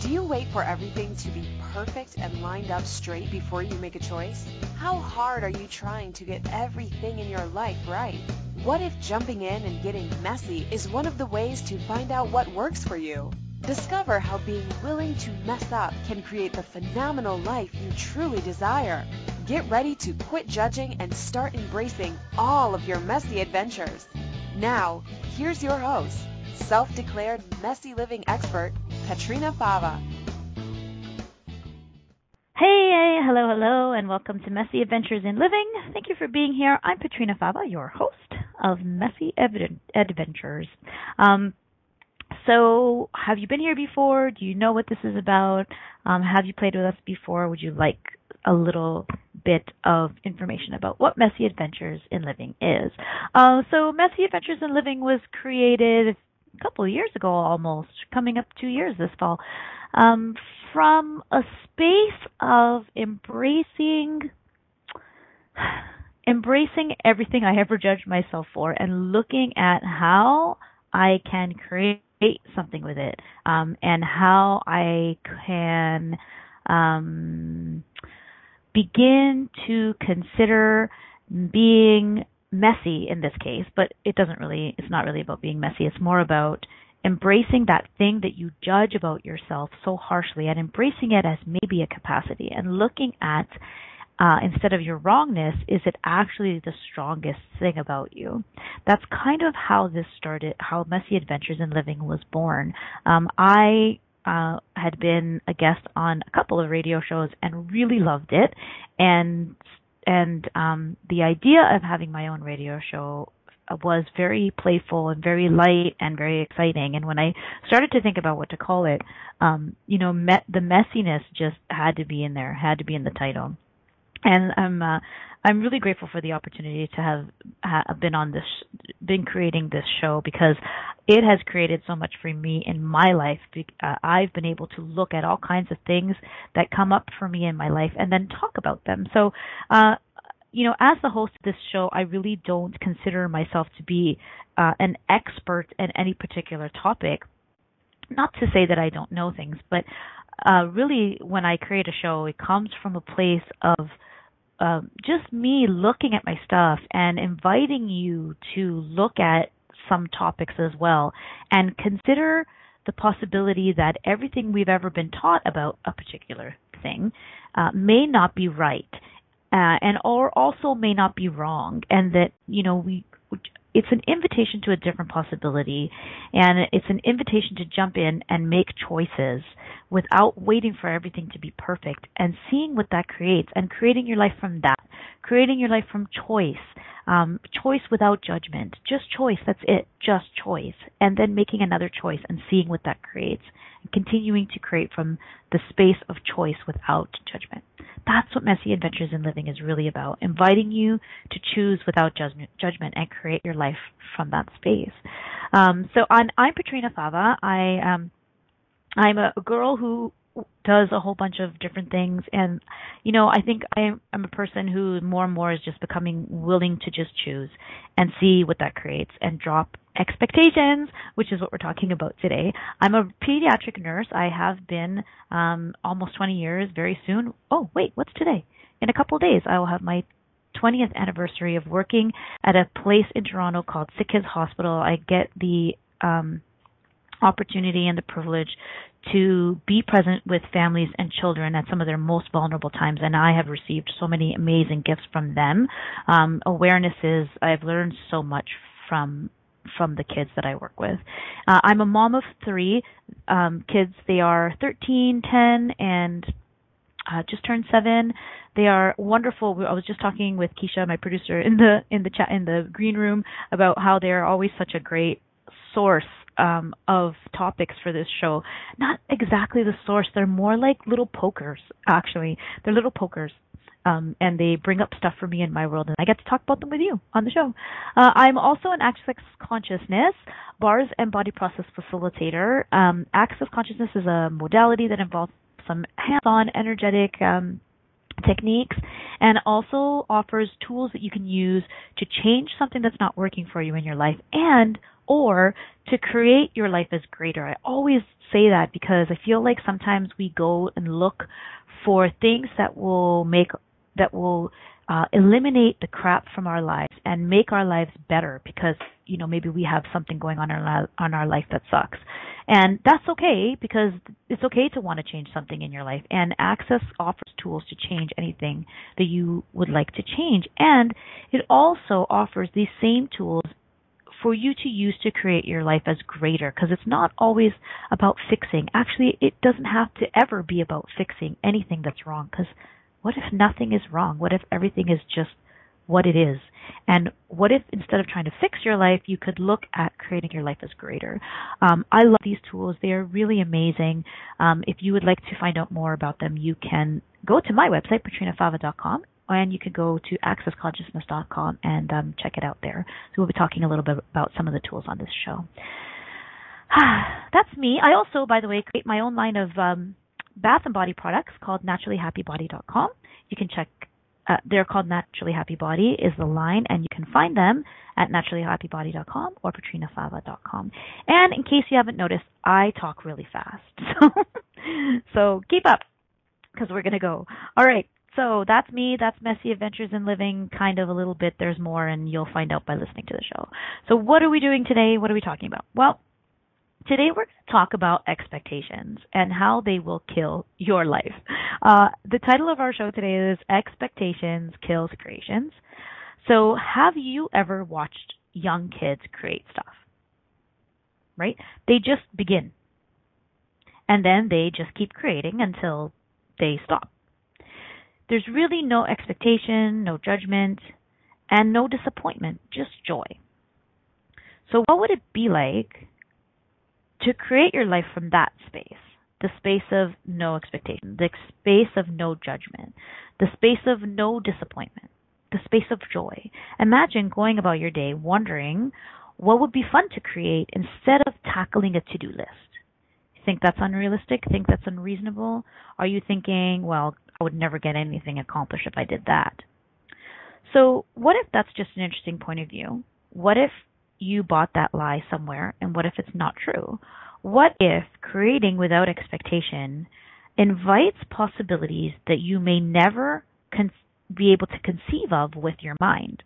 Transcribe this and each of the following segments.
Do you wait for everything to be perfect and lined up straight before you make a choice? How hard are you trying to get everything in your life right? What if jumping in and getting messy is one of the ways to find out what works for you? Discover how being willing to mess up can create the phenomenal life you truly desire. Get ready to quit judging and start embracing all of your messy adventures. Now, here's your host, self-declared messy living expert, Petrina Fava. Hey, hello, and welcome to Messy Adventures in Living. Thank you for being here. I'm Petrina Fava, your host of Messy Adventures. So, have you been here before? Do you know what this is about? Have you played with us before? Would you like a little bit of information about what Messy Adventures in Living is? So, Messy Adventures in Living was created a couple of years ago, almost, coming up 2 years this fall, from a space of embracing everything I ever judged myself for and looking at how I can create something with it, and how I can begin to consider being messy in this case, but it's not really about being messy. It's more about embracing that thing that you judge about yourself so harshly and embracing it as maybe a capacity and looking at, instead of your wrongness, is it actually the strongest thing about you? That's kind of how this started, how Messy Adventures in Living was born. I had been a guest on a couple of radio shows and really loved it, and the idea of having my own radio show was very playful and very light and very exciting. And when I started to think about what to call it, the messiness just had to be in there, had to be in the title. And I'm really grateful for the opportunity to have been creating this show, because it has created so much for me in my life. I've been able to look at all kinds of things that come up for me in my life and then talk about them. So, as the host of this show, I really don't consider myself to be an expert in any particular topic. Not to say that I don't know things, but really when I create a show, it comes from a place of just me looking at my stuff and inviting you to look at some topics as well and consider the possibility that everything we've ever been taught about a particular thing may not be right, or also may not be wrong, and that it's an invitation to a different possibility, and it's an invitation to jump in and make choices without waiting for everything to be perfect, and seeing what that creates, and creating your life from that, creating your life from choice, choice without judgment, just choice, that's it, just choice, and then making another choice and seeing what that creates, and continuing to create from the space of choice without judgment. That's what Messy Adventures in Living is really about, inviting you to choose without judgment and create your life from that space. I'm Petrina Fava. I'm a girl who does a whole bunch of different things, and I think I'm a person who more and more is just becoming willing to just choose and see what that creates and drop expectations, which is what we're talking about today. I'm a pediatric nurse. I have been almost 20 years. Very soon. Oh, wait, what's today? In a couple of days, I will have my 20th anniversary of working at a place in Toronto called Sick Kids Hospital. I get the opportunity and the privilege to be present with families and children at some of their most vulnerable times, and I have received so many amazing gifts from them. Awarenesses, I've learned so much from the kids that I work with. I'm a mom of 3 kids. They are 13, 10, and just turned 7. They are wonderful. I was just talking with Keisha, my producer, in the chat in the green room, about how they are always such a great source of topics for this show. Not exactly the source. They're more like little pokers, actually. They're little pokers. And they bring up stuff for me in my world, and I get to talk about them with you on the show. I'm also an Access Consciousness, bars and body process facilitator. Access Consciousness is a modality that involves some hands-on energetic techniques, and also offers tools that you can use to change something that's not working for you in your life and or to create your life as greater. I always say that because I feel like sometimes we go and look for things that will eliminate the crap from our lives and make our lives better because maybe we have something going on in our life that sucks. And that's okay because it's okay to want to change something in your life. And Access offers tools to change anything that you would like to change. And it also offers these same tools for you to use to create your life as greater because it's not always about fixing. Actually, it doesn't have to ever be about fixing anything that's wrong because what if nothing is wrong? What if everything is just what it is? And what if instead of trying to fix your life, you could look at creating your life as greater? I love these tools. They are really amazing. If you would like to find out more about them, you can go to my website, petrinafava.com, and you can go to accessconsciousness.com and check it out there. So we'll be talking a little bit about some of the tools on this show. That's me. I also, by the way, create my own line of bath and body products called naturallyhappybody.com. You can check, they're called Naturally Happy Body is the line, and you can find them at naturallyhappybody.com or petrinafava.com. And in case you haven't noticed, I talk really fast. So keep up because we're going to go. All right. So that's me. That's Messy Adventures in Living, kind of a little bit. There's more, and you'll find out by listening to the show. So what are we doing today? What are we talking about? Well, today we're going to talk about expectations and how they will kill your life. The title of our show today is Expectations Kills Creations. So have you ever watched young kids create stuff? Right? They just begin. And then they just keep creating until they stop. There's really no expectation, no judgment, and no disappointment, just joy. So what would it be like to create your life from that space? The space of no expectation, the space of no judgment, the space of no disappointment, the space of joy. Imagine going about your day wondering what would be fun to create instead of tackling a to-do list. Think that's unrealistic? Think that's unreasonable? Are you thinking, well, I would never get anything accomplished if I did that? So what if that's just an interesting point of view? What if you bought that lie somewhere, and what if it's not true? What if creating without expectation invites possibilities that you may never be able to conceive of with your mind?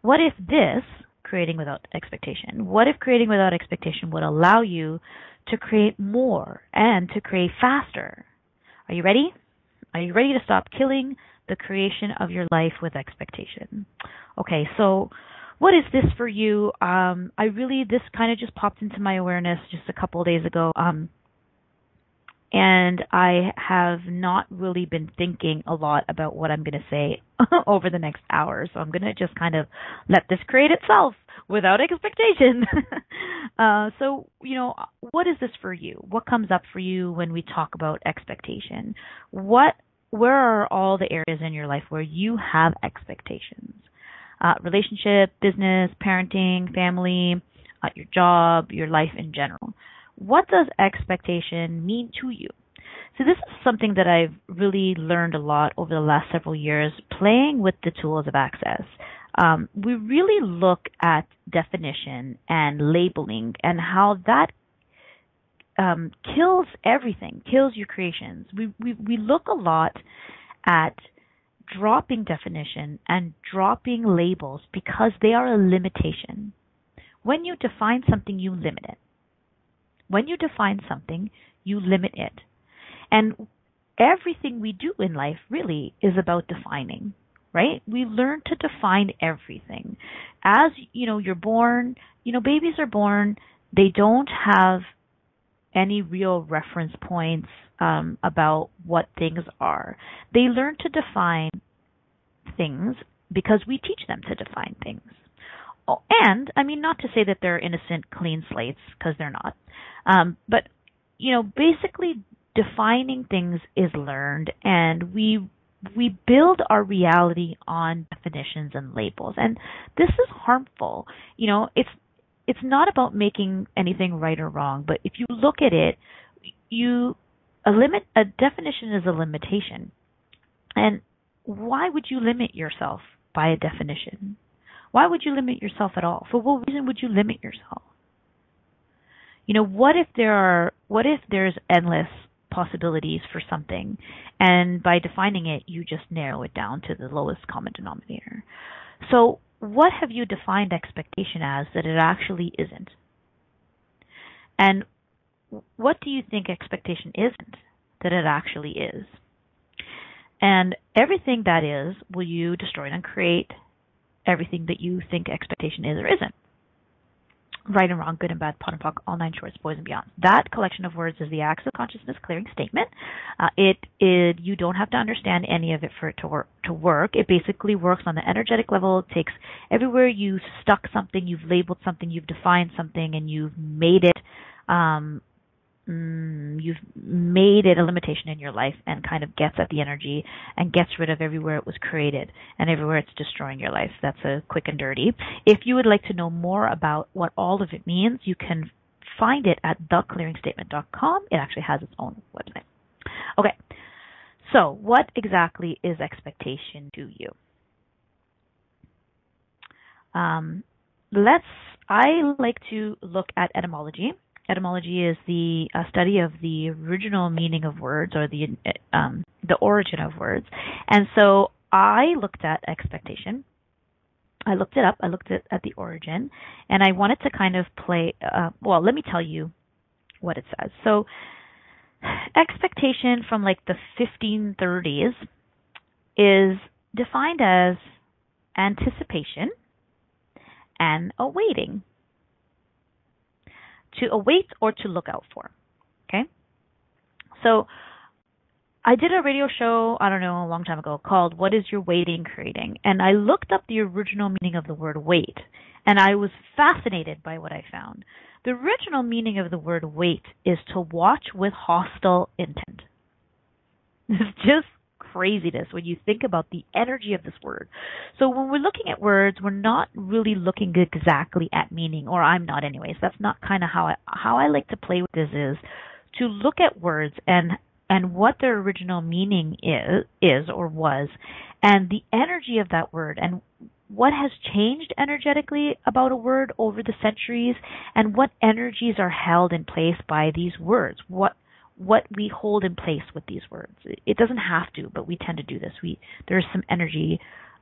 What if this, creating without expectation, what if creating without expectation would allow you to create more and to create faster? Are you ready? Are you ready to stop killing the creation of your life with expectation? Okay, so what is this for you? This kind of just popped into my awareness just a couple of days ago. And I have not really been thinking a lot about what I'm going to say over the next hour. So I'm going to just kind of let this create itself without expectation. What is this for you? What comes up for you when we talk about expectation? Where are all the areas in your life where you have expectations? Relationship, business, parenting, family, your job, your life in general. What does expectation mean to you? So this is something that I've really learned a lot over the last several years playing with the tools of Access. We really look at definition and labeling and how that kills everything, kills your creations. We look a lot at dropping definition and dropping labels because they are a limitation. When you define something, you limit it. When you define something, you limit it. And everything we do in life really is about defining, right? We learn to define everything. As, you're born, babies are born, they don't have any real reference points about what things are. They learn to define things because we teach them to define things. Oh, and, not to say that they're innocent, clean slates, because they're not. But, basically defining things is learned, and we build our reality on definitions and labels. And this is harmful. It's not about making anything right or wrong, but if you look at it, a definition is a limitation. And why would you limit yourself by a definition? Why would you limit yourself at all? For what reason would you limit yourself? What if there's endless possibilities for something, and by defining it, you just narrow it down to the lowest common denominator? So what have you defined expectation as that it actually isn't? And what do you think expectation isn't that it actually is? And everything that is, will you destroy and create everything that you think expectation is or isn't? Right and wrong, good and bad, pot and pock, all nine shorts, boys and beyond. That collection of words is the acts of consciousness clearing statement. You don't have to understand any of it for it to work. It basically works on the energetic level. It takes everywhere you stuck something, you've labeled something, you've defined something, and you've made it a limitation in your life, and kind of gets at the energy and gets rid of everywhere it was created and everywhere it's destroying your life. That's a quick and dirty. If you would like to know more about what all of it means, you can find it at theclearingstatement.com. It actually has its own website. Okay, so what exactly is expectation to you? I like to look at etymology. Etymology is the study of the original meaning of words, or the origin of words. And so I looked at expectation. I looked it up. I looked at the origin, and I wanted to kind of let me tell you what it says. So expectation from like the 1530s is defined as anticipation and awaiting. To await or to look out for. Okay? So I did a radio show, a long time ago, called What is Your Waiting Creating? And I looked up the original meaning of the word wait, and I was fascinated by what I found. The original meaning of the word wait is to watch with hostile intent. It's just craziness when you think about the energy of this word. So when we're looking at words, we're not really looking exactly at meaning, or I'm not anyways. That's not kind of how I like to play with this, is to look at words and what their original meaning is or was, and the energy of that word, and what has changed energetically about a word over the centuries, and what energies are held in place by these words. What we hold in place with these words. It doesn't have to, but we tend to do this. There's some energy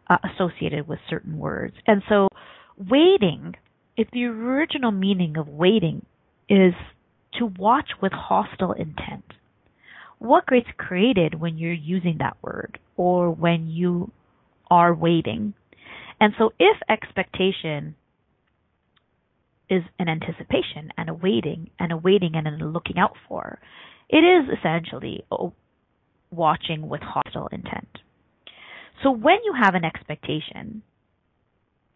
associated with certain words. And so waiting, if the original meaning of waiting is to watch with hostile intent, what gets created when you're using that word or when you are waiting? And so if expectation is an anticipation and a waiting and a looking out for, it is essentially watching with hostile intent. So when you have an expectation,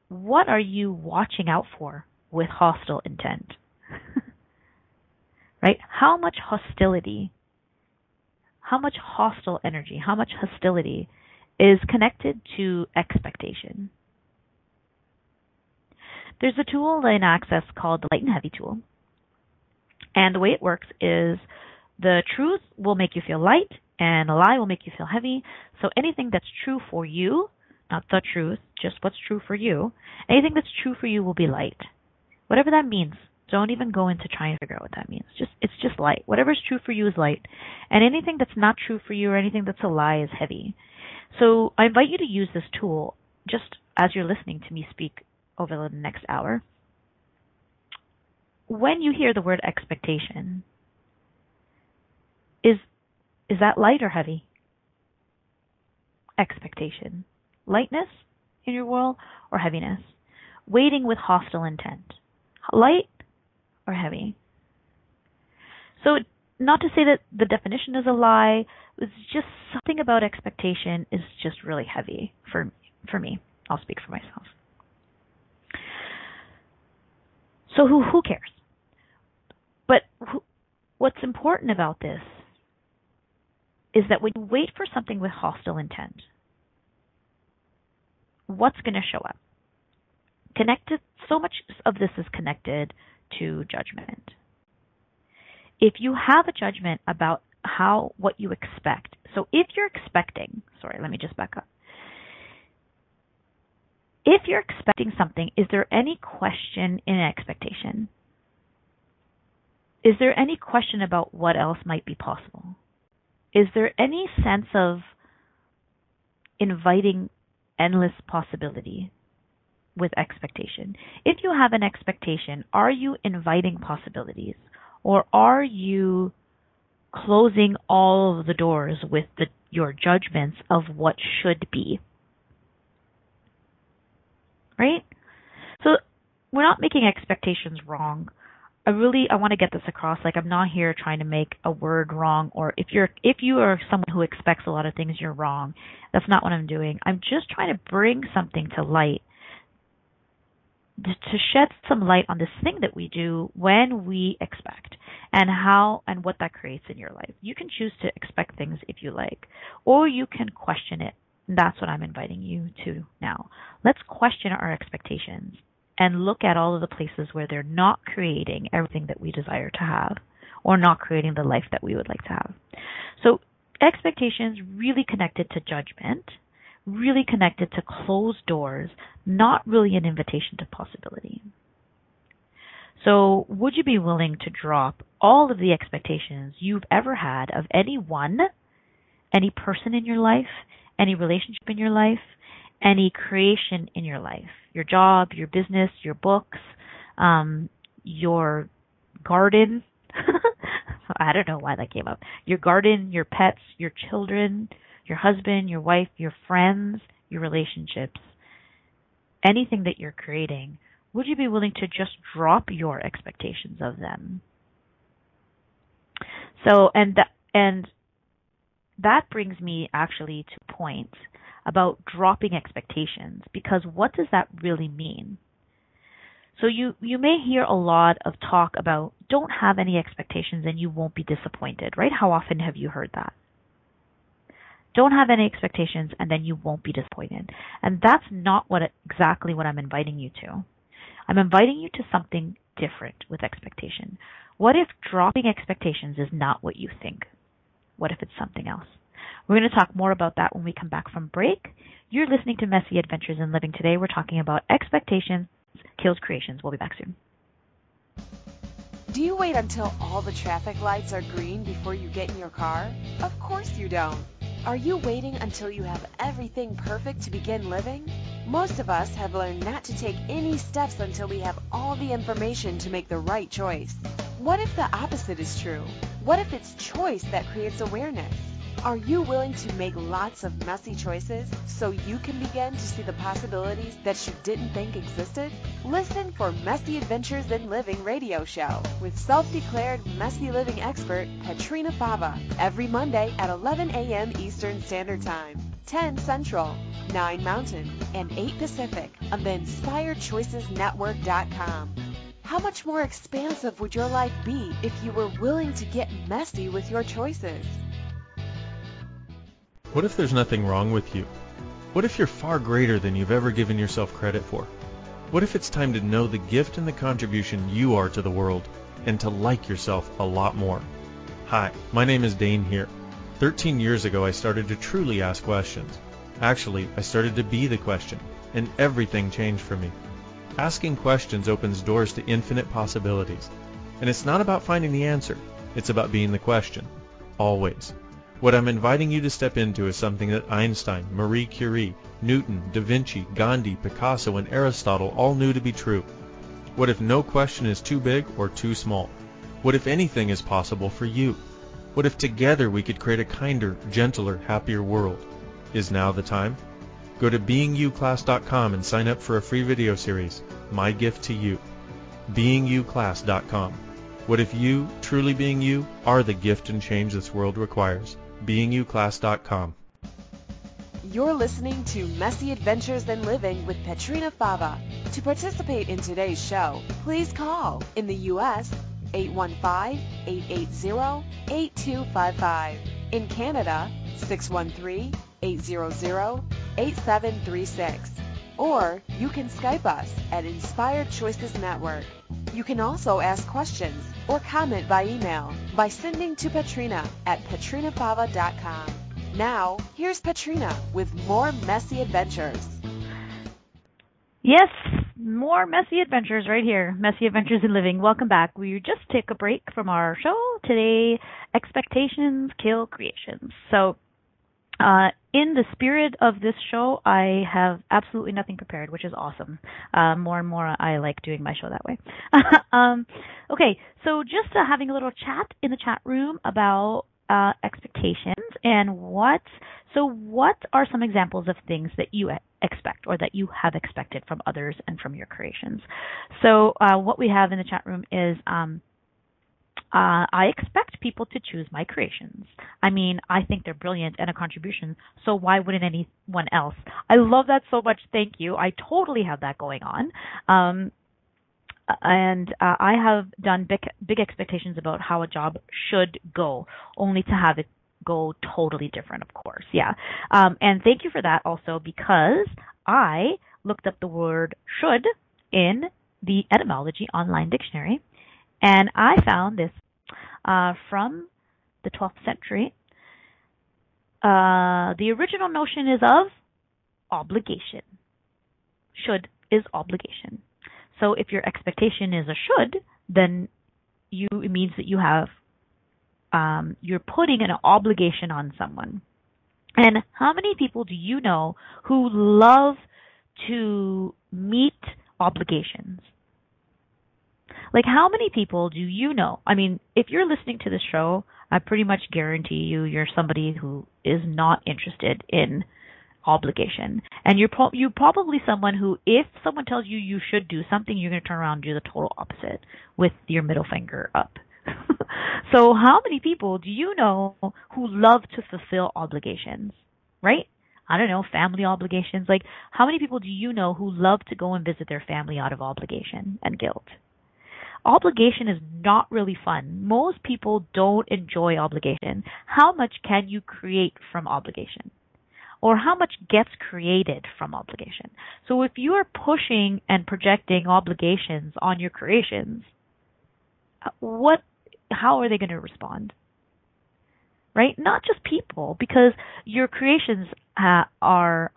what are you watching out for with hostile intent? Right? How much hostility, how much hostile energy, how much hostility is connected to expectation? There's a tool in Access called the Light and Heavy tool. And the way it works is the truth will make you feel light, and a lie will make you feel heavy. So anything that's true for you, not the truth, just what's true for you, anything that's true for you will be light. Whatever that means. Don't even go into trying to figure out what that means. It's just light. Whatever's true for you is light. And anything that's not true for you or anything that's a lie is heavy. So I invite you to use this tool just as you're listening to me speak over the next hour. When you hear the word expectation, is that light or heavy? Expectation. Lightness in your world or heaviness? Waiting with hostile intent. Light or heavy? So not to say that the definition is a lie, it's just something about expectation is just really heavy for me. I'll speak for myself. So who cares? But what's important about this is that when you wait for something with hostile intent, what's going to show up? So much of this is connected to judgment. If you have a judgment about what you expect, So if you're expecting, sorry, let me just back up. If you're expecting something, is there any question in expectation? Is there any question about what else might be possible? Is there any sense of inviting endless possibility with expectation? If you have an expectation, are you inviting possibilities, or are you closing all of the doors with your judgments of what should be? Right? So we're not making expectations wrong. I want to get this across. Like, I'm not here trying to make a word wrong, or if you are someone who expects a lot of things, you're wrong. That's not what I'm doing. I'm just trying to bring something to light, to shed some light on this thing that we do when we expect, and how and what that creates in your life. You can choose to expect things if you like, or you can question it. And that's what I'm inviting you to now. Let's question our expectations and look at all of the places where they're not creating everything that we desire to have, or not creating the life that we would like to have. So expectations really connected to judgment, really connected to closed doors, not really an invitation to possibility. So would you be willing to drop all of the expectations you've ever had of anyone, any person in your life, any relationship in your life, any creation in your life, your job, your business, your books, your garden? I don't know why that came up. Your garden, your pets, your children, your husband, your wife, your friends, your relationships, anything that you're creating. Would you be willing to just drop your expectations of them? So, and that brings me actually to a point about dropping expectations, because what does that really mean? So you may hear a lot of talk about don't have any expectations and you won't be disappointed, right? How often have you heard that? Don't have any expectations and then you won't be disappointed. And that's not exactly what I'm inviting you to. I'm inviting you to something different with expectation. What if dropping expectations is not what you think? What if it's something else? We're going to talk more about that when we come back from break. You're listening to Messy Adventures in Living. Today we're talking about expectations kills creations. We'll be back soon. Do you wait until all the traffic lights are green before you get in your car? Of course you don't. Are you waiting until you have everything perfect to begin living? Most of us have learned not to take any steps until we have all the information to make the right choice. What if the opposite is true? What if it's choice that creates awareness? Are you willing to make lots of messy choices so you can begin to see the possibilities that you didn't think existed? Listen for Messy Adventures in Living radio show with self-declared messy living expert Petrina Fava every Monday at 11 a.m. Eastern Standard Time, 10 Central, 9 Mountain, and 8 Pacific on the InspiredChoicesNetwork.com. How much more expansive would your life be if you were willing to get messy with your choices? What if there's nothing wrong with you? What if you're far greater than you've ever given yourself credit for? What if it's time to know the gift and the contribution you are to the world, and to like yourself a lot more? Hi, my name is Dane here. 13 years ago I started to truly ask questions. Actually, I started to be the question, and everything changed for me. Asking questions opens doors to infinite possibilities. And it's not about finding the answer, it's about being the question. Always. What I'm inviting you to step into is something that Einstein, Marie Curie, Newton, Da Vinci, Gandhi, Picasso, and Aristotle all knew to be true. What if no question is too big or too small? What if anything is possible for you? What if together we could create a kinder, gentler, happier world? Is now the time? Go to beingyouclass.com and sign up for a free video series, My Gift to You. beingyouclass.com. What if you, truly being you, are the gift and change this world requires? beingyouclass.com. You're listening to Messy Adventures in Living with Petrina Fava. To participate in today's show, please call in the U.S. 815-880-8255. In Canada, 613-800-8736. Or you can Skype us at Inspired Choices Network. You can also ask questions or comment by email by sending to Petrina at petrinafava.com. Now, here's Petrina with more messy adventures. Yes, more messy adventures right here. Messy Adventures in Living. Welcome back. We just took a break from our show today. Expectations kill creations. So, in the spirit of this show, I have absolutely nothing prepared, which is awesome. More and more, I like doing my show that way. Okay, so just having a little chat in the chat room about expectations and what are some examples of things that you expect or that you have expected from others and from your creations. So what we have in the chat room is I expect people to choose my creations. I mean, I think they're brilliant and a contribution, so why wouldn't anyone else? I love that so much. Thank you. I totally have that going on. And I have done big expectations about how a job should go, only to have it go totally different, of course. Yeah. And thank you for that also, because I looked up the word should in the etymology online dictionary, and I found this from the 12th century. The original notion is of obligation. Should is obligation. So if your expectation is a should, then it means that you have you're putting an obligation on someone. And how many people do you know who love to meet obligations? Like, how many people do you know? I mean, if you're listening to this show, I pretty much guarantee you're somebody who is not interested in obligation. And you're probably someone who, if someone tells you you should do something, you're going to turn around and do the total opposite with your middle finger up. So how many people do you know who love to fulfill obligations, right? I don't know, family obligations. Like, how many people do you know who love to go and visit their family out of obligation and guilt? Obligation is not really fun. Most people don't enjoy obligation. How much can you create from obligation? Or how much gets created from obligation? So if you are pushing and projecting obligations on your creations, how are they going to respond? Right? Not just people, because your creations are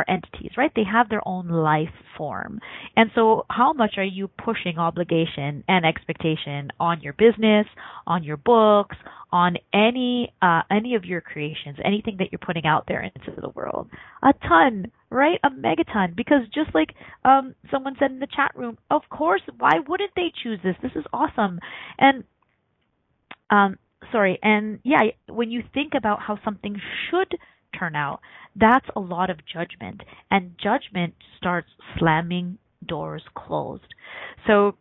entities, right? They have their own life form. And so how much are you pushing obligation and expectation on your business, on your books, on any of your creations, anything that you're putting out there into the world? A ton, right? A megaton. Because just like someone said in the chat room, of course, why wouldn't they choose this? This is awesome. And when you think about how something should turn out, that's a lot of judgment. And judgment starts slamming doors closed. So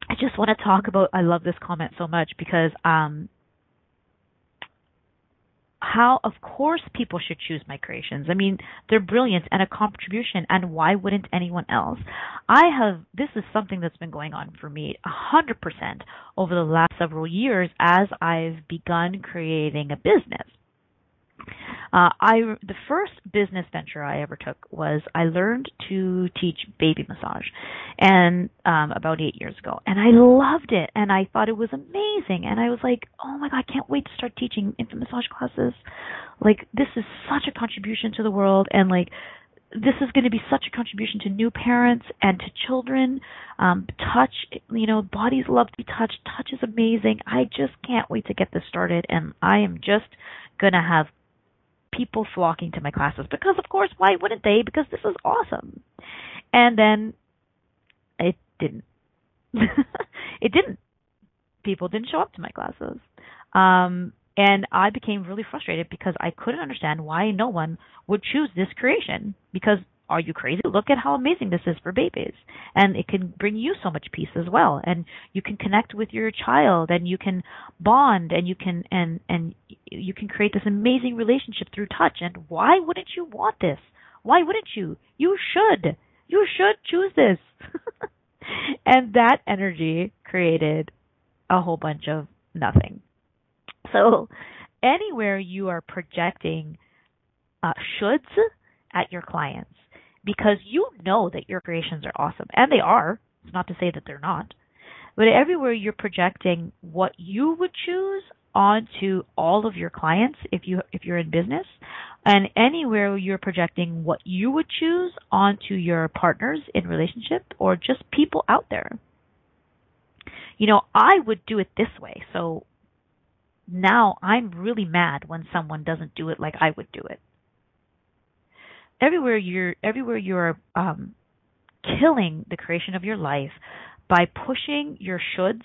I just want to talk about, I love this comment so much, because how, of course, people should choose my creations. I mean, they're brilliant and a contribution, and why wouldn't anyone else? This is something that's been going on for me 100% over the last several years as I've begun creating a business. The first business venture I ever took was I learned to teach baby massage, and about 8 years ago, and I loved it, and I thought it was amazing, and I was like, oh my God, I can't wait to start teaching infant massage classes. Like, this is such a contribution to the world, and like, this is going to be such a contribution to new parents and to children. Touch, bodies love to be touched. Touch is amazing. I just can't wait to get this started, and I am just going to have people flocking to my classes, because of course, why wouldn't they? Because this is awesome. And then it didn't. It didn't. People didn't show up to my classes. And I became really frustrated because I couldn't understand why no one would choose this creation. Because, are you crazy? Look at how amazing this is for babies. And it can bring you so much peace as well. And you can connect with your child, and you can bond, and you can and you can create this amazing relationship through touch. And why wouldn't you want this? Why wouldn't you? You should. You should choose this. And that energy created a whole bunch of nothing. So anywhere you are projecting shoulds at your clients, because you know that your creations are awesome, and they are. It's not to say that they're not. But everywhere you're projecting what you would choose onto all of your clients if you're in business, and anywhere you're projecting what you would choose onto your partners in relationship or just people out there. I would do it this way. So now I'm really mad when someone doesn't do it like I would do it. Everywhere you're killing the creation of your life by pushing your shoulds,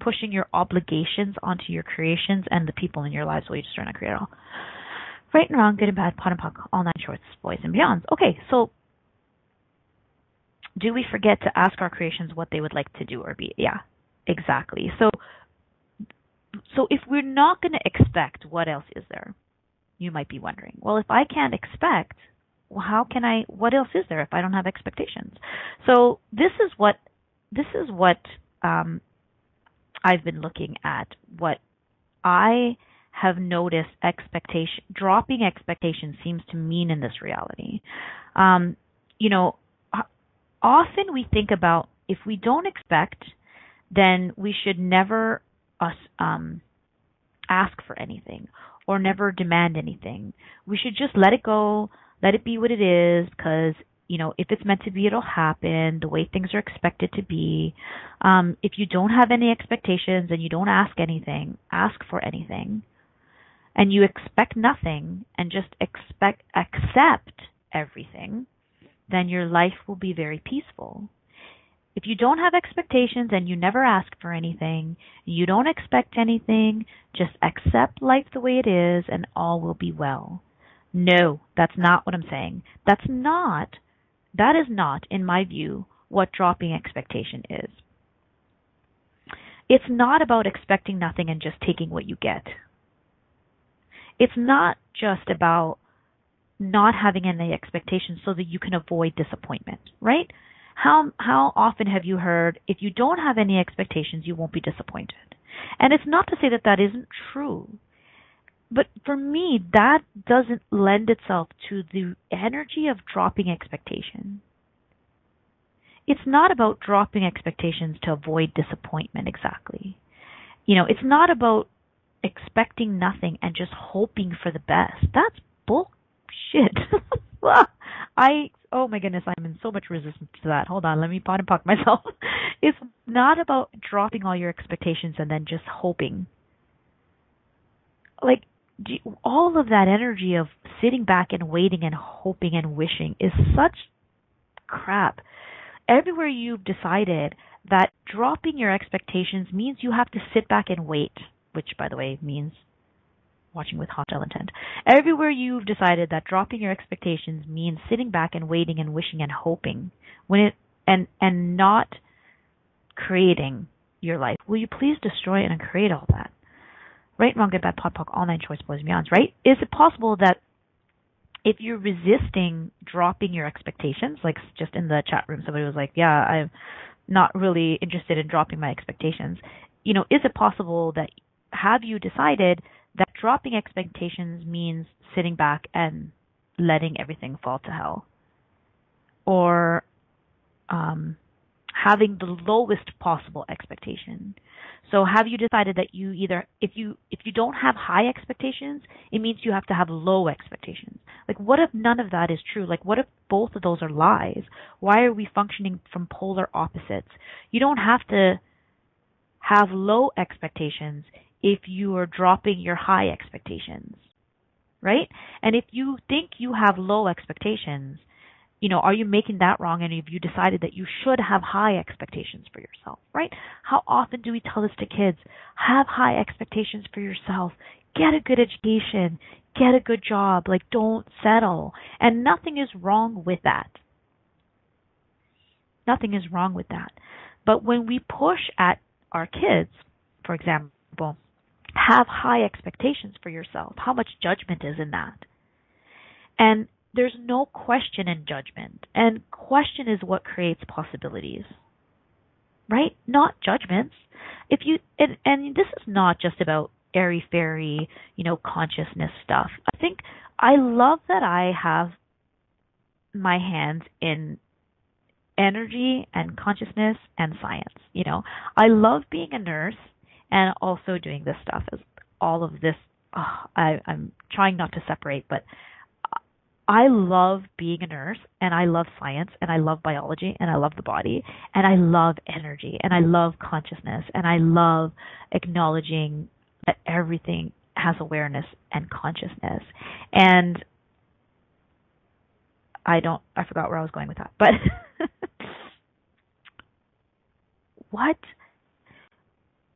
pushing your obligations onto your creations and the people in your lives while you're just trying to create it all. Right and wrong, good and bad, pot and puck, all nine shorts, boys and beyonds. Okay, so do we forget to ask our creations what they would like to do or be? Yeah, exactly. So if we're not going to expect, what else is there? You might be wondering. Well, if I can't expect, what else is there if I don't have expectations? So this is what I've been looking at. What I have noticed dropping expectations seems to mean in this reality. Often we think about, if we don't expect, then we should never ask for anything or never demand anything. We should just let it go, let it be what it is, because if it's meant to be, it'll happen the way things are expected to be. If you don't have any expectations and you don't ask for anything, and you expect nothing and just accept everything, then your life will be very peaceful. If you don't have expectations and you never ask for anything, you don't expect anything, just accept life the way it is and all will be well. No, that's not what I'm saying. That is not, in my view, what dropping expectation is. It's not about expecting nothing and just taking what you get. It's not just about not having any expectations so that you can avoid disappointment, right? How often have you heard, if you don't have any expectations, you won't be disappointed? And it's not to say that isn't true. But for me, that doesn't lend itself to the energy of dropping expectation. It's not about dropping expectations to avoid disappointment exactly. It's not about expecting nothing and just hoping for the best. That's bullshit. Oh my goodness, I'm in so much resistance to that. Hold on, let me pot and puck myself. It's not about dropping all your expectations and then just hoping. All of that energy of sitting back and waiting and hoping and wishing is such crap. Everywhere you've decided that dropping your expectations means you have to sit back and wait, which, by the way, means watching with hostile intent. Everywhere you've decided that dropping your expectations means sitting back and waiting and wishing and hoping and not creating your life. Will you please destroy it and create all that? Right, wrong, good, bad, pot, pock, all nine choice, boys and beyonds, right? Is it possible that if you're resisting dropping your expectations, like just in the chat room, somebody was like, yeah, I'm not really interested in dropping my expectations. Is it possible that, have you decided that dropping expectations means sitting back and letting everything fall to hell? Or having the lowest possible expectation? So have you decided that you either, if you don't have high expectations, it means you have to have low expectations? What if none of that is true? What if both of those are lies? Why are we functioning from polar opposites? You don't have to have low expectations if you are dropping your high expectations, right? And if you think you have low expectations, are you making that wrong? And have you decided that you should have high expectations for yourself, right? How often do we tell this to kids? Have high expectations for yourself. Get a good education. Get a good job. Don't settle. And nothing is wrong with that. Nothing is wrong with that. But when we push at our kids, for example, have high expectations for yourself, how much judgment is in that? And there's no question in judgment. And question is what creates possibilities, right? Not judgments. And this is not just about airy-fairy, consciousness stuff. I love that I have my hands in energy and consciousness and science. I love being a nurse and also doing this stuff all of this, I'm trying not to separate, but I love being a nurse, and I love science, and I love biology, and I love the body, and I love energy, and I love consciousness, and I love acknowledging that everything has awareness and consciousness. And I forgot where I was going with that, but what?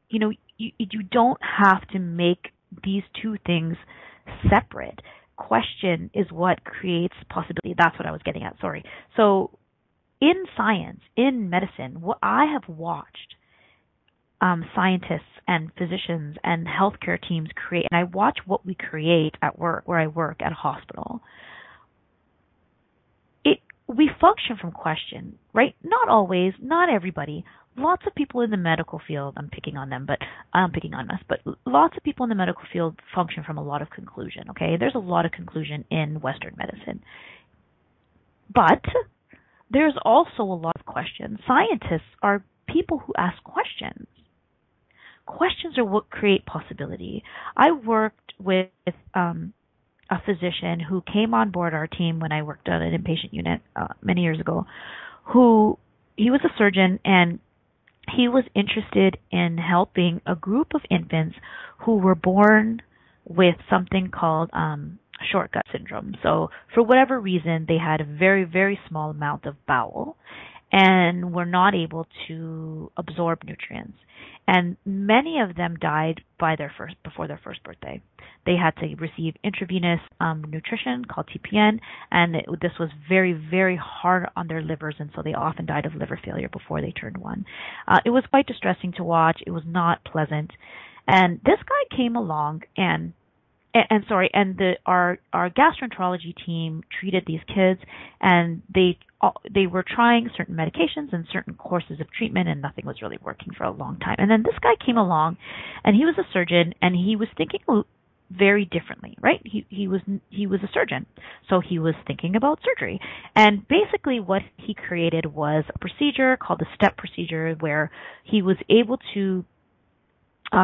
You don't have to make these two things separate. Question is what creates possibility. That's what I was getting at. Sorry. So in science, in medicine, what I have watched scientists and physicians and healthcare teams create, and I watch what we create at work, where I work at a hospital. We function from question, right? Not always, not everybody. Lots of people in the medical field, I'm picking on us, but lots of people in the medical field function from a lot of conclusion, okay? There's a lot of conclusion in Western medicine. But there's also a lot of questions. Scientists are people who ask questions. Questions are what create possibility. I worked with a physician who came on board our team when I worked on an inpatient unit many years ago, he was a surgeon, and he was interested in helping a group of infants who were born with something called short gut syndrome. So for whatever reason, they had a very, very small amount of bowel and were not able to absorb nutrients. And many of them died before their first birthday. They had to receive intravenous nutrition called TPN, and this was very, very hard on their livers, and so they often died of liver failure before they turned 1. It was quite distressing to watch. It was not pleasant. And this guy came along our gastroenterology team treated these kids, and they were trying certain medications and certain courses of treatment, and nothing was really working for a long time. And then this guy came along, and he was a surgeon, and he was thinking very differently, right? He was a surgeon, so he was thinking about surgery. And basically what he created was a procedure called the STEP procedure, where he was able to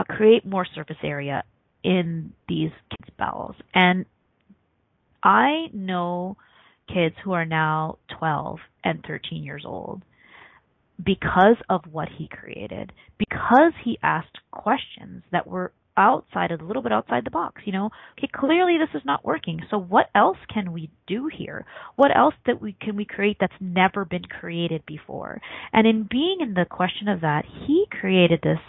create more surface area in these kids' bowels. And I know kids who are now 12 and 13 years old because of what he created, because he asked questions that were a little bit outside the box. Okay, clearly this is not working. So what else can we do here? What else can we create that's never been created before? And in being in the question of that, he created this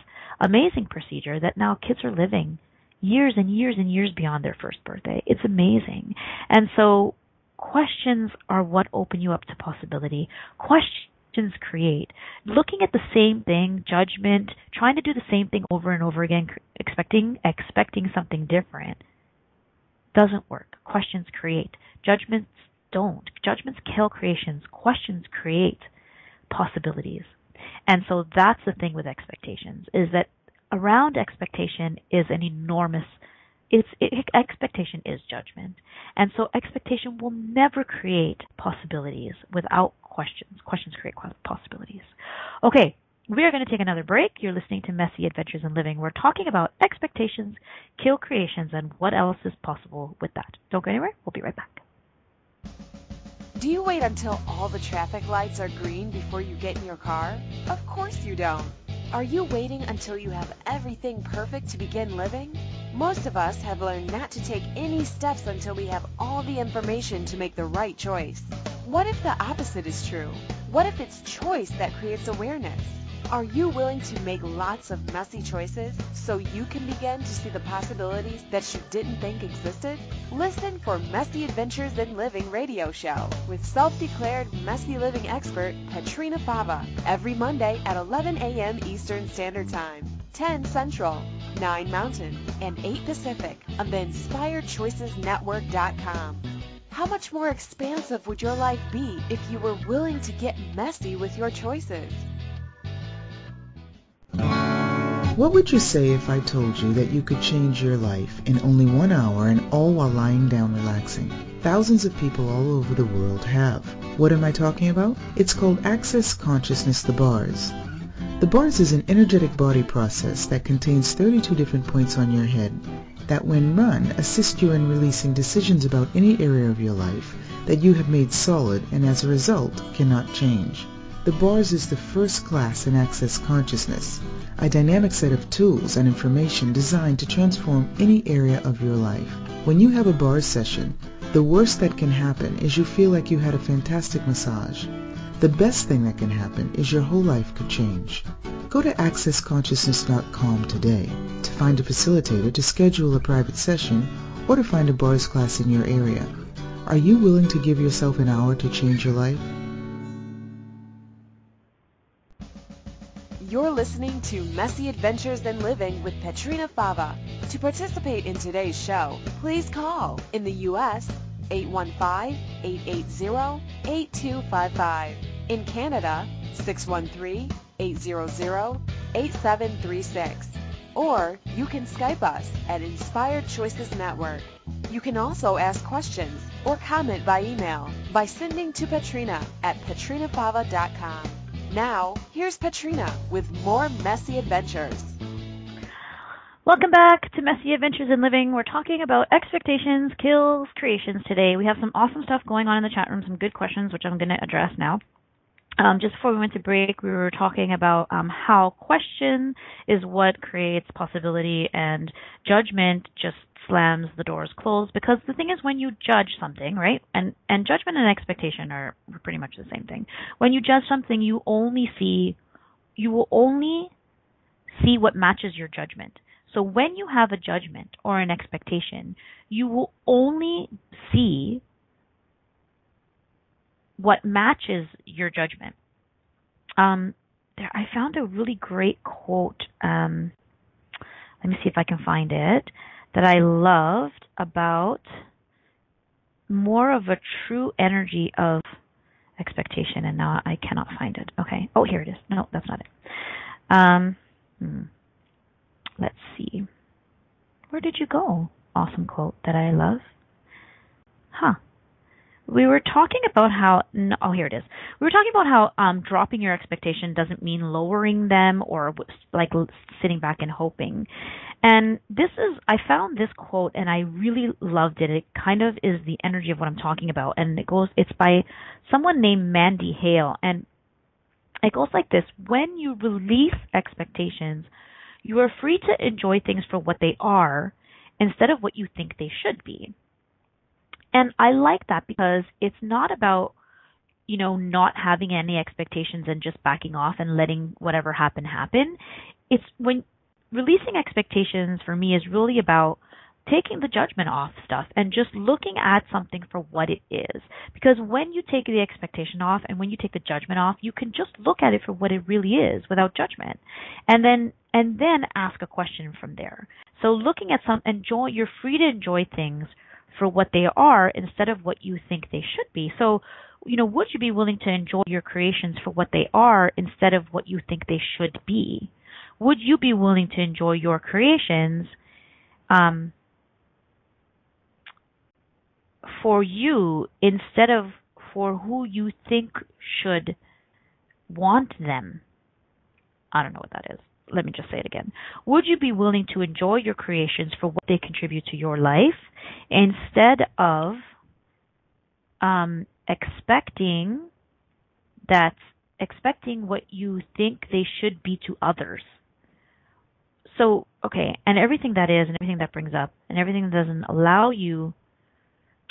amazing procedure that now kids are living years and years and years beyond their first birthday. It's amazing. And so questions are what open you up to possibility. Questions create. Looking at the same thing, judgment, trying to do the same thing over and over again, expecting something different, doesn't work. Questions create. Judgments don't. Judgments kill creations. Questions create possibilities. And so that's the thing with expectations, is that around expectation is an enormous, expectation is judgment. And so expectation will never create possibilities without questions. Questions create possibilities. Okay, we are going to take another break. You're listening to Messy Adventures in Living. We're talking about expectations, kill creations, and what else is possible with that. Don't go anywhere. We'll be right back. Do you wait until all the traffic lights are green before you get in your car? Of course you don't. Are you waiting until you have everything perfect to begin living? Most of us have learned not to take any steps until we have all the information to make the right choice. What if the opposite is true? What if it's choice that creates awareness? Are you willing to make lots of messy choices so you can begin to see the possibilities that you didn't think existed? Listen for Messy Adventures in Living radio show with self-declared messy living expert Petrina Fava every Monday at 11 a.m. Eastern Standard Time, 10 Central, 9 Mountain, and 8 Pacific on the InspiredChoicesNetwork.com. How much more expansive would your life be if you were willing to get messy with your choices? What would you say if I told you that you could change your life in only 1 hour and all while lying down relaxing? Thousands of people all over the world have. What am I talking about? It's called Access Consciousness, the bars. The bars is an energetic body process that contains 32 different points on your head. that when run assist you in releasing decisions about any area of your life that you have made solid and as a result cannot change. The bars is the first class in Access Consciousness, a dynamic set of tools and information designed to transform any area of your life. When you have a bars session, the worst that can happen is you feel like you had a fantastic massage. The best thing that can happen is your whole life could change. Go to accessconsciousness.com today to find a facilitator to schedule a private session or to find a bars class in your area. Are you willing to give yourself an hour to change your life? You're listening to Messy Adventures in Living with Petrina Fava. To participate in today's show, please call in the U.S. 815-880-8255. In Canada, 613-800-8736. Or you can Skype us at Inspired Choices Network. You can also ask questions or comment by email by sending to Petrina at petrinafava.com. Now, here's Petrina with more Messy Adventures. Welcome back to Messy Adventures in Living. We're talking about expectations, kills, creations today. We have some awesome stuff going on in the chat room, some good questions, which I'm going to address now. Just before we went to break, we were talking about how question is what creates possibility and judgment just slams the doors closed, because the thing is when you judge something, right, and judgment and expectation are pretty much the same thing. When you judge something, you will only see what matches your judgment. So when you have a judgment or an expectation, you will only see what matches your judgment. I found a really great quote. Let me see if I can find it, that I loved about more of a true energy of expectation, and now I cannot find it. Okay. Oh, here it is. No, that's not it. Let's see. Where did you go? Awesome quote that I love. We were talking about how, here it is. We were talking about how dropping your expectation doesn't mean lowering them or like sitting back and hoping. And I found this quote and I really loved it. It kind of is the energy of what I'm talking about. And it's by someone named Mandy Hale. And it goes like this: when you release expectations, you are free to enjoy things for what they are instead of what you think they should be. And I like that because it's not about, not having any expectations and just backing off and letting whatever happen. It's when releasing expectations for me is really about taking the judgment off stuff and just looking at something for what it is. Because when you take the expectation off and when you take the judgment off, you can just look at it for what it really is without judgment. And then ask a question from there. So looking at you're free to enjoy things for what they are instead of what you think they should be. So, would you be willing to enjoy your creations for what they are instead of what you think they should be? Would you be willing to enjoy your creations for you instead of for who you think should want them? I don't know what that is. Let me just say it again. Would you be willing to enjoy your creations for what they contribute to your life instead of expecting what you think they should be to others? So, okay, and everything that is and everything that brings up and everything that doesn't allow you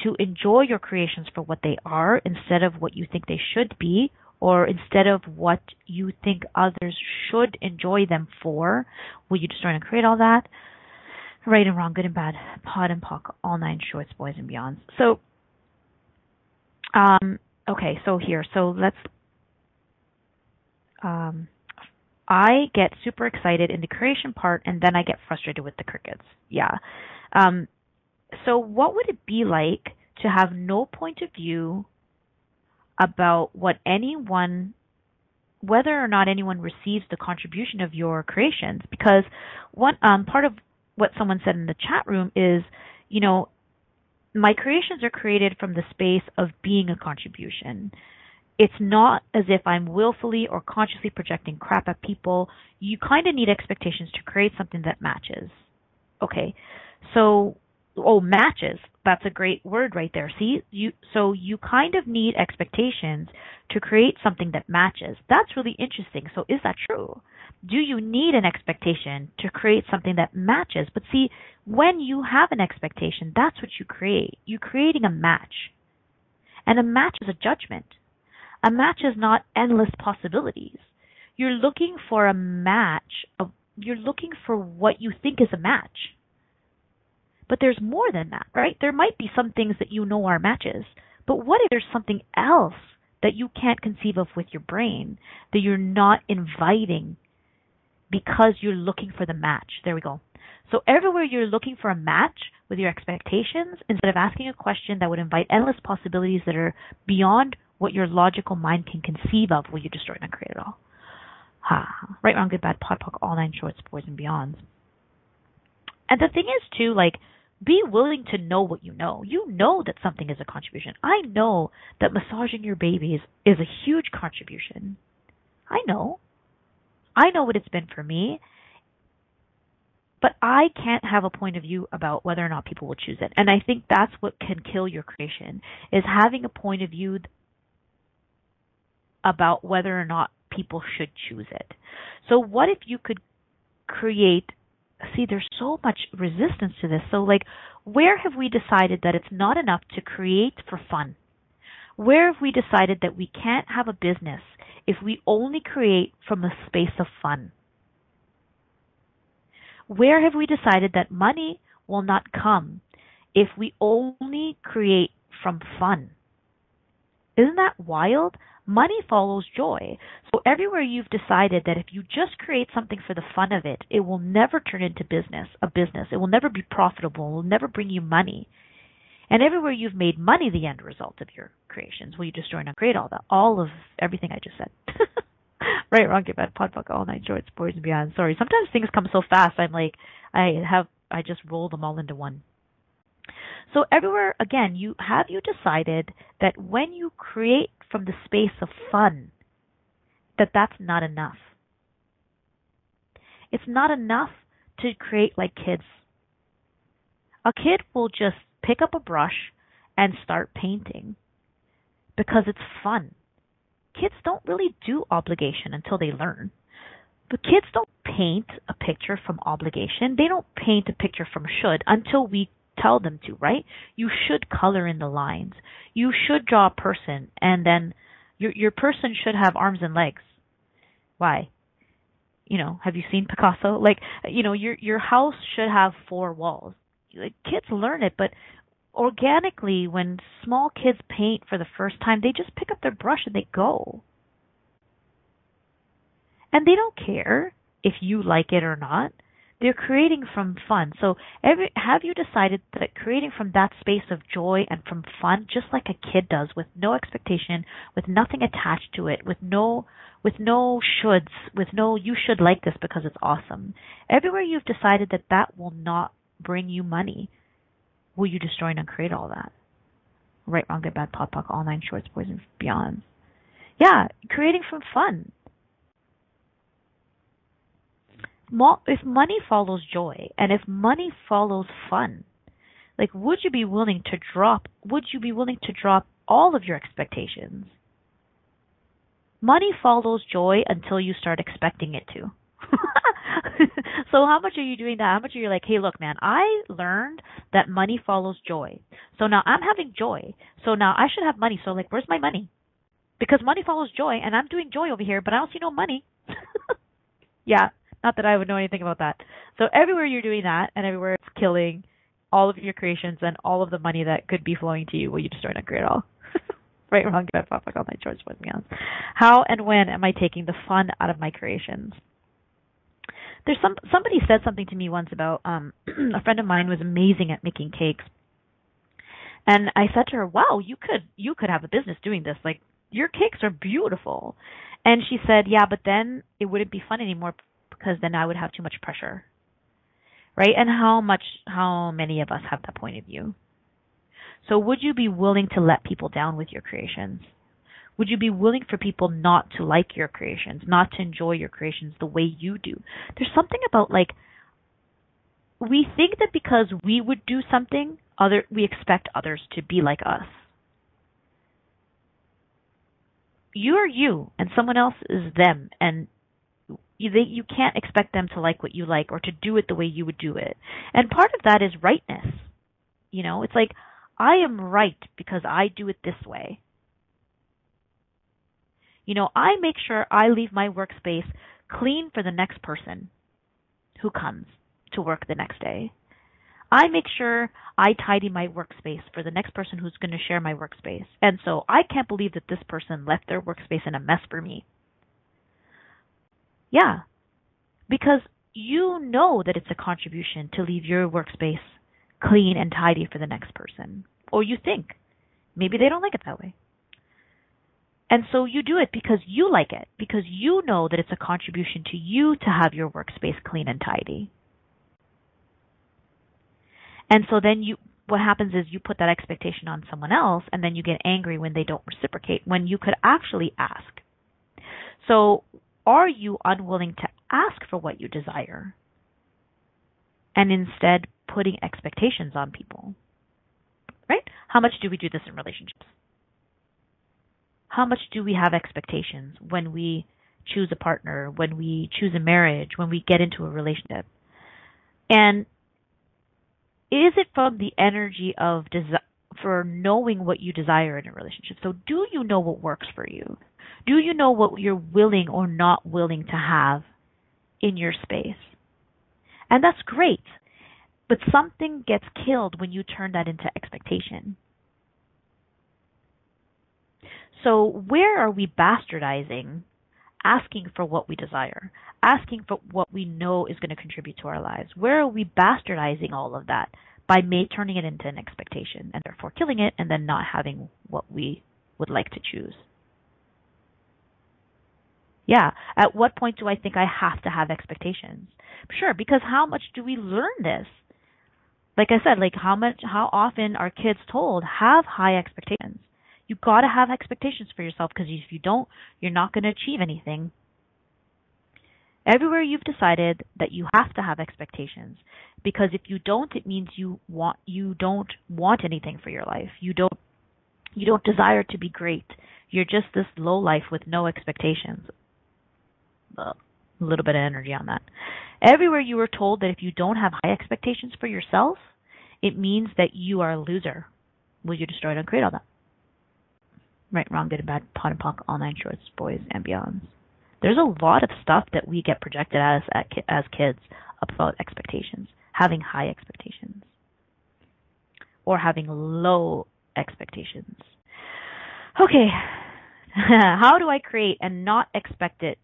to enjoy your creations for what they are instead of what you think they should be, or instead of what you think others should enjoy them for, will you destroy and create all that? Right and wrong, good and bad, pod and pock, all nine shorts, boys and beyonds. So, okay, so let's, I get super excited in the creation part and then I get frustrated with the crickets. Yeah. So what would it be like to have no point of view about whether or not anyone receives the contribution of your creations? Because one part of what someone said in the chat room is, my creations are created from the space of being a contribution. It's not as if I'm willfully or consciously projecting crap at people. You kind of need expectations to create something that matches. Okay, So, matches. That's a great word right there. See, so you kind of need expectations to create something that matches. That's really interesting. So is that true? Do you need an expectation to create something that matches? But see, when you have an expectation, that's what you create. You're creating a match. And a match is a judgment. A match is not endless possibilities. You're looking for a match. You're looking for what you think is a match. But there's more than that, right? There might be some things that you know are matches. But what if there's something else that you can't conceive of with your brain that you're not inviting because you're looking for the match? There we go. So everywhere you're looking for a match with your expectations, instead of asking a question that would invite endless possibilities that are beyond what your logical mind can conceive of, will you destroy and not create it all? Right, wrong, good, bad, pod, poc, all nine shorts, boys, and beyonds. And the thing is, too, like, be willing to know what you know. You know that something is a contribution. I know that massaging your babies is a huge contribution. I know. I know what it's been for me. But I can't have a point of view about whether or not people will choose it. And I think that's what can kill your creation, is having a point of view about whether or not people should choose it. So what if you could create, see, there's so much resistance to this. So like, where have we decided that it's not enough to create for fun? Where have we decided that we can't have a business if we only create from a space of fun? Where have we decided that money will not come if we only create from fun? Isn't that wild? Money follows joy. So everywhere you've decided that if you just create something for the fun of it, it will never turn into a business. It will never be profitable. It will never bring you money. And everywhere you've made money the end result of your creations, will you destroy and create all of everything I just said? Right, wrong, get bad, pod, fuck, all night shorts, boys and beyond. Sorry, sometimes things come so fast, I'm like, I just roll them all into one. So everywhere, again, you decided that when you create from the space of fun, that's not enough. It's not enough to create like kids. A kid will just pick up a brush and start painting because it's fun. Kids don't really do obligation until they learn. But kids don't paint a picture from obligation. They don't paint a picture from should until we tell them to, right? You should color in the lines. You should draw a person, and then your person should have arms and legs. Why? Have you seen Picasso? Like, your house should have 4 walls. Like, kids learn it, but organically, when small kids paint for the first time, they just pick up their brush and they go. And they don't care if you like it or not. They're creating from fun. So have you decided that creating from that space of joy and from fun, just like a kid does, with no expectation, with nothing attached to it, with no shoulds, with no you should like this because it's awesome. Everywhere you've decided that will not bring you money, will you destroy and uncreate all that? Right, wrong, good, bad, pod, poc, all nine shorts, boys and beyonds. Yeah, creating from fun. If money follows joy and if money follows fun, like, would you be willing to drop all of your expectations? Money follows joy until you start expecting it to. So how much are you doing that? How much are you like, hey, look, man, I learned that money follows joy. So now I'm having joy. So now I should have money. So like, where's my money? Because money follows joy and I'm doing joy over here, but I don't see no money. Yeah. Not that I would know anything about that. So everywhere you're doing that and everywhere it's killing all of your creations and all of the money that could be flowing to you, will you destroy and create all? Right, wrong, good, bad, fuck, all my choice, boys and beyond. How and when am I taking the fun out of my creations? There's somebody said something to me once about a friend of mine was amazing at making cakes. And I said to her, wow, you could have a business doing this. Like, your cakes are beautiful. And she said, yeah, but then it wouldn't be fun anymore because then I would have too much pressure. Right? And how many of us have that point of view? So would you be willing to let people down with your creations? Would you be willing for people not to like your creations, not to enjoy your creations the way you do? There's something about like we think that because we would do something, we expect others to be like us. You're you, and someone else is them, and you can't expect them to like what you like or to do it the way you would do it. And part of that is rightness. It's like, I am right because I do it this way. I make sure I leave my workspace clean for the next person who comes to work the next day. I make sure I tidy my workspace for the next person who's going to share my workspace. And so I can't believe that this person left their workspace in a mess for me. Yeah, because you know that it's a contribution to leave your workspace clean and tidy for the next person. Or you think. Maybe they don't like it that way. And so you do it because you like it, because you know that it's a contribution to you to have your workspace clean and tidy. And so then what happens is you put that expectation on someone else, and then you get angry when they don't reciprocate, when you could actually ask. So are you unwilling to ask for what you desire and instead putting expectations on people? Right? How much do we do this in relationships? How much do we have expectations when we choose a partner, when we choose a marriage, when we get into a relationship? And is it from the energy of for knowing what you desire in a relationship? So do you know what works for you? Do you know what you're willing or not willing to have in your space? And that's great. But something gets killed when you turn that into expectation. So where are we bastardizing asking for what we desire, asking for what we know is going to contribute to our lives? Where are we bastardizing all of that by turning it into an expectation and therefore killing it and then not having what we would like to choose? Yeah, at what point do I think I have to have expectations? Sure, because how much do we learn this? Like I said, how often are kids told, have high expectations? You got to have expectations for yourself, because if you don't, you're not going to achieve anything. Everywhere you've decided that you have to have expectations, because if you don't, it means you don't want anything for your life. You don't desire to be great. You're just this low life with no expectations. A little bit of energy on that. Everywhere you were told that if you don't have high expectations for yourself, it means that you are a loser. Will you destroy it and create all that? Right, wrong, good and bad, pot and pock, all nine shorts, boys and beyonds. There's a lot of stuff that we get projected at us as kids about expectations, having high expectations, or having low expectations. Okay, how do I create and not expect it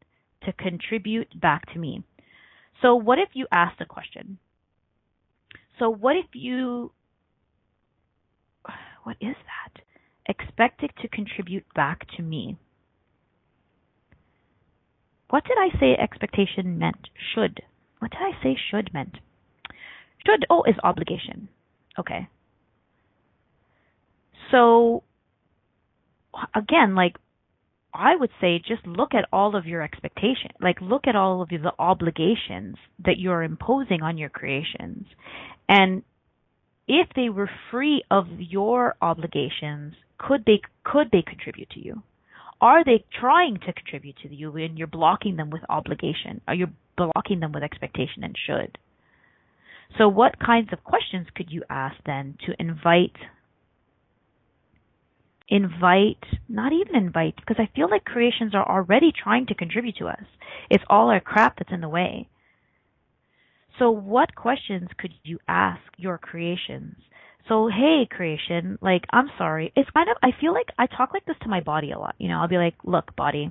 to contribute back to me? So what if you asked a question? So what is that? Expect it to contribute back to me. What did I say expectation meant? Should. What did I say should meant? Should, is obligation. Okay. So, again, I would say just look at all of your expectations. Look at all of the obligations that you're imposing on your creations. And if they were free of your obligations, could they contribute to you? Are they trying to contribute to you and you're blocking them with obligation? Are you blocking them with expectation and should? So what kinds of questions could you ask then to invite, because I feel like creations are already trying to contribute to us. It's all our crap that's in the way. So what questions could you ask your creations? So, hey, creation, I'm sorry. It's I feel like I talk like this to my body a lot. I'll be like, look, body,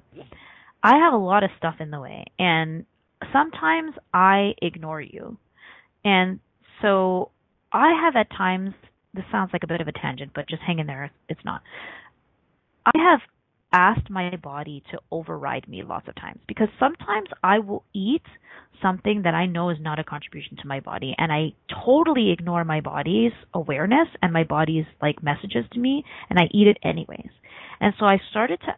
I have a lot of stuff in the way, and sometimes I ignore you. And so I have at times, this sounds like a bit of a tangent, but just hang in there. It's not. I have asked my body to override me lots of times, because sometimes I will eat something that I know is not a contribution to my body, and I totally ignore my body's awareness and my body's messages to me, and I eat it anyways. And so I started to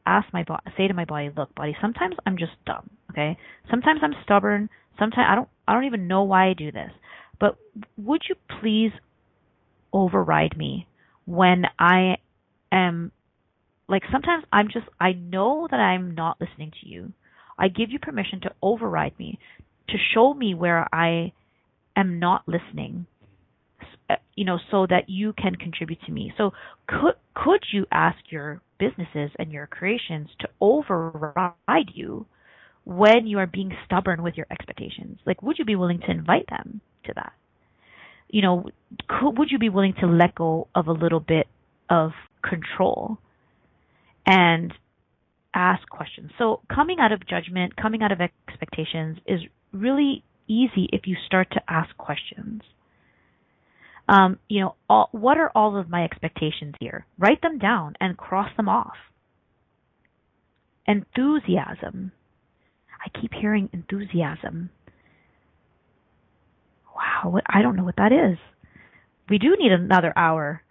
say to my body, look, body, sometimes I'm just dumb, okay? Sometimes I'm stubborn. Sometimes I don't even know why I do this. but would you please override me when I am, like, sometimes I know that I'm not listening to you. I give you permission to override me, to show me where I am not listening, so that you can contribute to me. So could you ask your businesses and your creations to override you when you are being stubborn with your expectations? Like, would you be willing to invite them to that? Would you be willing to let go of a little bit of control and ask questions? So coming out of judgment, coming out of expectations is really easy if you start to ask questions. What are all of my expectations here? Write them down and cross them off. Enthusiasm. I keep hearing enthusiasm. Wow, I don't know what that is. We do need another hour.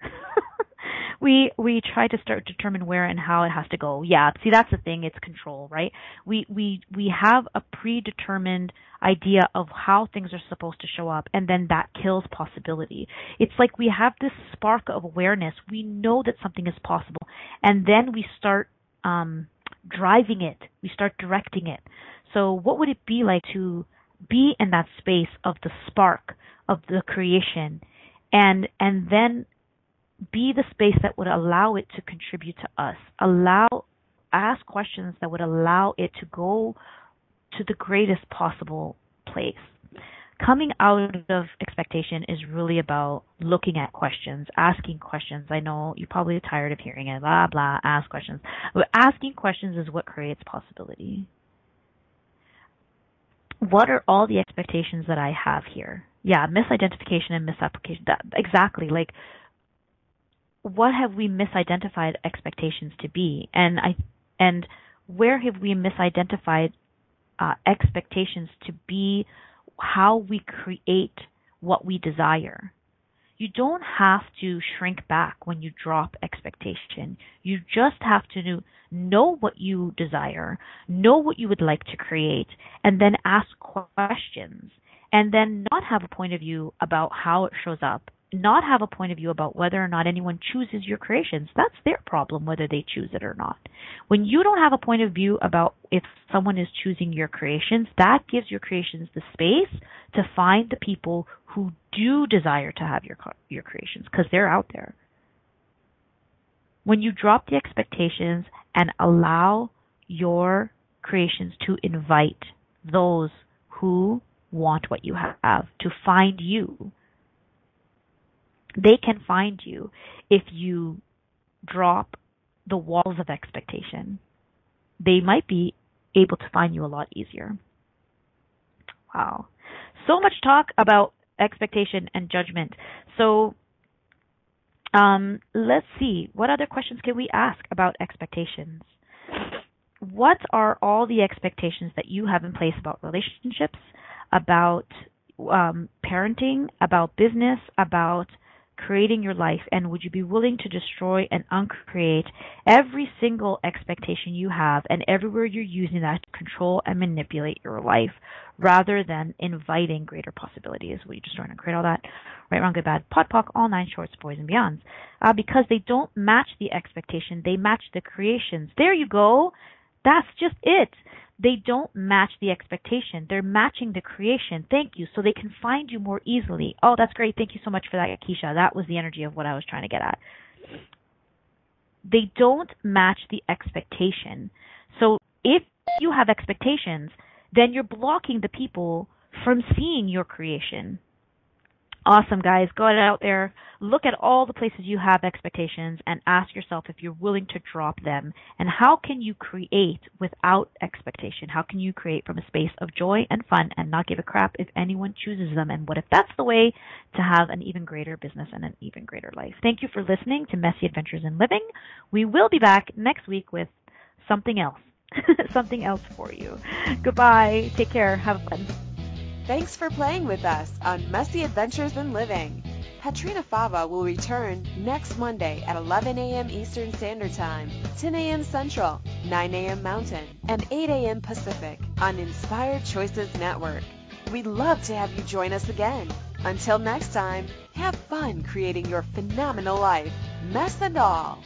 We try to start to determine where and how it has to go. Yeah, see, that's the thing. It's control, right? We have a predetermined idea of how things are supposed to show up, and then that kills possibility. It's like we have this spark of awareness. We know that something is possible, and then we start driving it. We start directing it. So what would it be like to be in that space of the spark of the creation, and then be the space that would allow it to contribute to us, ask questions that would allow it to go to the greatest possible place. Coming out of expectation is really about looking at questions, asking questions. I know you're probably tired of hearing it, blah, blah, ask questions. But asking questions is what creates possibility. What are all the expectations that I have here? Yeah, misidentification and misapplication. Exactly. Like, what have we misidentified expectations to be? And where have we misidentified expectations to be how we create what we desire? You don't have to shrink back when you drop expectation. You just have to know what you desire, know what you would like to create, and then ask questions. And then not have a point of view about how it shows up. Not have a point of view about whether or not anyone chooses your creations. That's their problem, whether they choose it or not. When you don't have a point of view about if someone is choosing your creations, that gives your creations the space to find the people who do desire to have your creations, because they're out there. When you drop the expectations and allow your creations to invite those who want what you have to find you, they can find you if you drop the walls of expectation. They might be able to find you a lot easier. Wow. So much talk about expectation and judgment. So let's see. What other questions can we ask about expectations? What are all the expectations that you have in place about relationships, about parenting, about business, about creating your life? And would you be willing to destroy and uncreate every single expectation you have and everywhere you're using that to control and manipulate your life, rather than inviting greater possibilities? Will you destroy and uncreate all that? Right, wrong, good, bad, pod, poc, all nine shorts, boys and beyonds. Because they don't match the expectation, they match the creations. There you go. That's just it. They don't match the expectation. They're matching the creation. Thank you. So they can find you more easily. Oh, that's great. Thank you so much for that, Keisha. That was the energy of what I was trying to get at. They don't match the expectation. So if you have expectations, then you're blocking the people from seeing your creation. Awesome, guys. Go out there, look at all the places you have expectations, and ask yourself if you're willing to drop them. And how can you create without expectation? How can you create from a space of joy and fun and not give a crap if anyone chooses them? And what if that's the way to have an even greater business and an even greater life? Thank you for listening to Messy Adventures in Living. We will be back next week with something else. Something else for you. Goodbye. Take care. Have fun. Thanks for playing with us on Messy Adventures in Living. Petrina Fava will return next Monday at 11 a.m. Eastern Standard Time, 10 a.m. Central, 9 a.m. Mountain, and 8 a.m. Pacific on Inspired Choices Network. We'd love to have you join us again. Until next time, have fun creating your phenomenal life, mess and all.